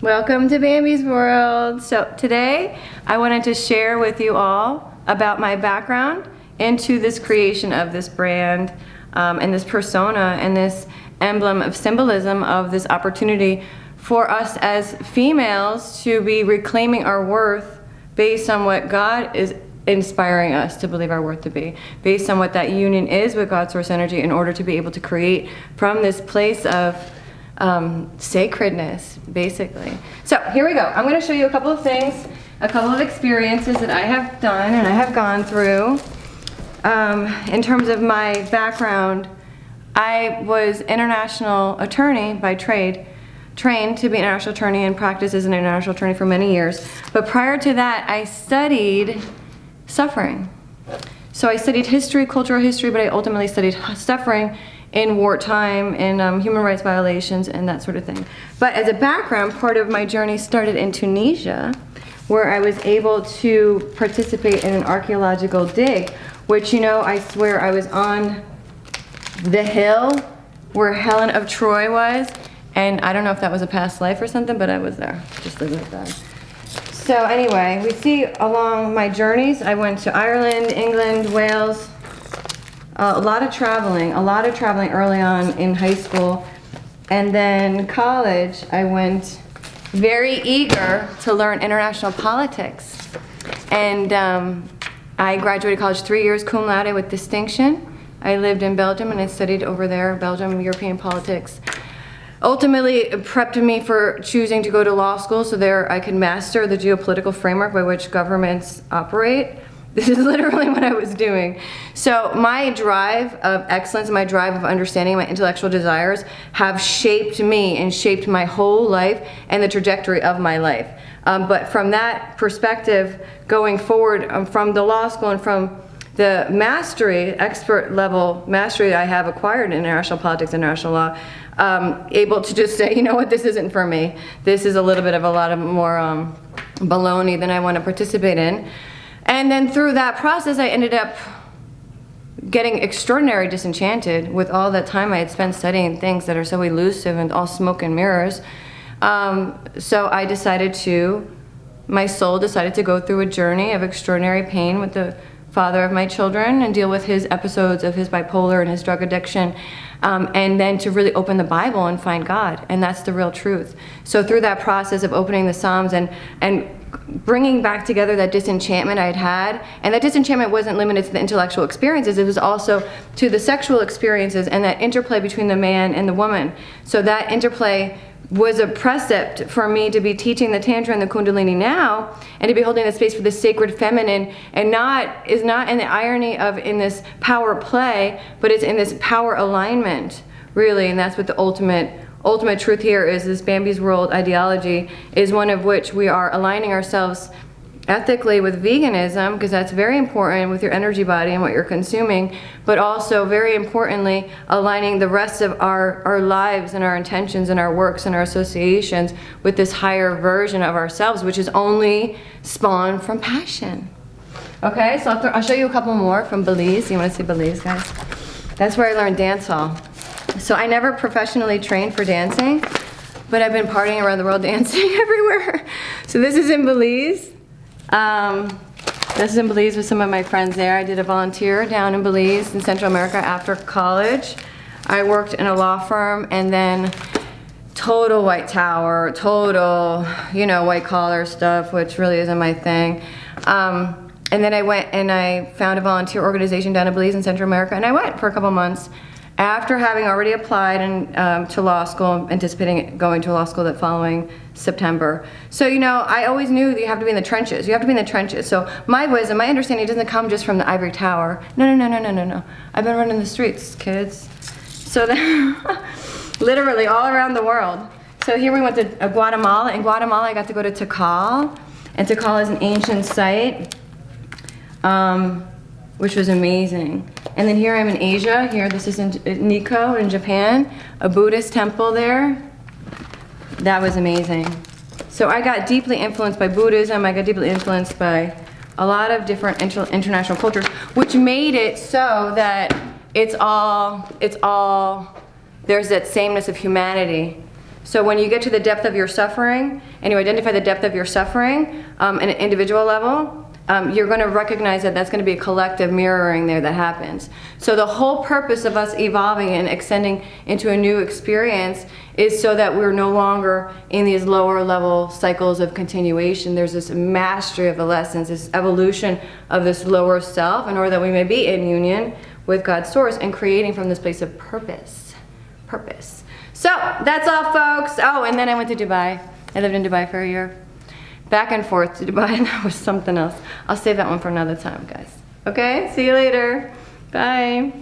Welcome to Bambi's World. So today I wanted to share with you all about my background into this creation of this brand and this persona and this emblem of symbolism of this opportunity for us as females to be reclaiming our worth based on what God is inspiring us to believe our worth to be, based on what that union is with God's source energy, in order to be able to create from this place of sacredness, basically. So here we go. I'm going to show you a couple of things, a couple of experiences that I have done and I have gone through. In terms of my background, I was international attorney by trade, trained to be an international attorney and practiced as an international attorney for many years. But prior to that, I studied suffering. So I studied history, cultural history, but I ultimately studied suffering in wartime, in human rights violations, and that sort of thing. But as a background, part of my journey started in Tunisia, where I was able to participate in an archaeological dig, which, you know, I swear I was on the hill where Helen of Troy was, and I don't know if that was a past life or something, but I was there, just leave it at that. So anyway, we see along my journeys, I went to Ireland, England, Wales, a lot of traveling early on in high school. And then college, I went very eager to learn international politics. And I graduated college 3 years cum laude with distinction. I lived in Belgium and I studied over there, Belgium, European politics. Ultimately, it prepped me for choosing to go to law school so there I could master the geopolitical framework by which governments operate. This is literally what I was doing. So my drive of excellence, my drive of understanding, my intellectual desires have shaped me and shaped my whole life and the trajectory of my life. But from that perspective, going forward from the law school and from the mastery, expert level mastery I have acquired in international politics, international law, able to just say, you know what, this isn't for me. This is a little bit of a lot of more baloney than I want to participate in. And then through that process, I ended up getting extraordinarily disenchanted with all that time I had spent studying things that are so elusive and all smoke and mirrors. So I decided my soul decided to go through a journey of extraordinary pain with the father of my children and deal with his episodes of his bipolar and his drug addiction, and then to really open the Bible and find God, and that's the real truth. So through that process of opening the Psalms and bringing back together that disenchantment I'd had, and that disenchantment wasn't limited to the intellectual experiences, it was also to the sexual experiences and that interplay between the man and the woman. So that interplay was a precept for me to be teaching the Tantra and the Kundalini now, and to be holding the space for the sacred feminine, and is not in the irony of in this power play, but it's in this power alignment, really. And that's what the ultimate truth here is. This Bambi's World ideology is one of which we are aligning ourselves ethically with veganism, because that's very important with your energy body and what you're consuming, but also very importantly aligning the rest of our lives and our intentions and our works and our associations with this higher version of ourselves, which is only spawned from passion. Okay, so I'll show you a couple more from Belize. You want to see Belize, guys? That's where I learned dance hall. So I never professionally trained for dancing, but I've been partying around the world dancing everywhere. So this is in Belize. This is in Belize with some of my friends there. I did a volunteer down in Belize in Central America after college. I worked in a law firm, and then total white tower, total, you know, white collar stuff, which really isn't my thing. And then I went and I found a volunteer organization down in Belize in Central America, and I went for a couple months after having already applied to law school, anticipating going to law school that following September. So, you know, I always knew that you have to be in the trenches. You have to be in the trenches. So my wisdom, my understanding doesn't come just from the ivory tower. No. I've been running the streets, kids. So literally all around the world. So here we went to Guatemala. In Guatemala, I got to go to Tikal. And Tikal is an ancient site, which was amazing. And then here I'm in Asia. Here, this is in Nikko in Japan, a Buddhist temple there. That was amazing. So I got deeply influenced by Buddhism. I got deeply influenced by a lot of different international cultures, which made it so that it's all, there's that sameness of humanity. So when you get to the depth of your suffering, and you identify the depth of your suffering at an individual level, you're going to recognize that that's going to be a collective mirroring there that happens. So the whole purpose of us evolving and extending into a new experience is so that we're no longer in these lower level cycles of continuation. There's this mastery of the lessons, this evolution of this lower self, in order that we may be in union with God's source and creating from this place of purpose. Purpose. So that's all, folks. Oh, and then I went to Dubai. I lived in Dubai for a year. Back and forth to Dubai, and that was something else. I'll save that one for another time, guys. Okay, see you later. Bye.